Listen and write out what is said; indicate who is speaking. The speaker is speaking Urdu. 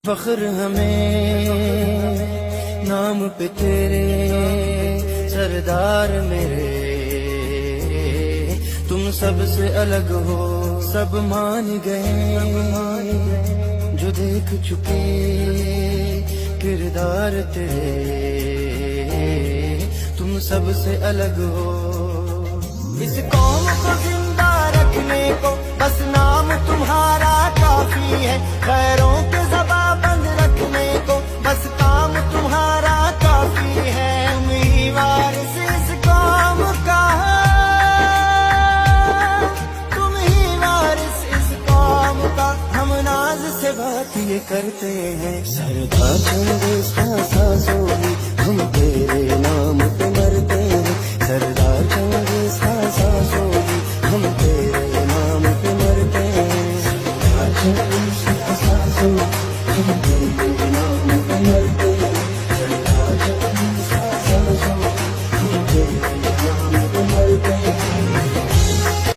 Speaker 1: فخر ہمیں نام پہ تیرے سردار میرے، تم سب سے الگ ہو سب مان گئے، جو دیکھ چکے کردار تیرے، تم سب سے الگ ہو۔ اس قوم کو زندہ رکھنے کو بس نام تمہارا کافی ہے، غیروں کے زباں بند رکھنے کو بس کام تمہارا کافی ہے۔ تم ہی وارث اس قوم کا، تم ہی وارث اس قوم کا، ہم ناز سے بات یہ کرتے ہیں۔ سردار چنگیز خان سازولی ہم تیرے نام پہ مرتے ہیں، سردار چنگیز خان سازولی ہم تیرے نام پہ مرتے ہیں، سردار چنگیز خان سازولی ہم تیرے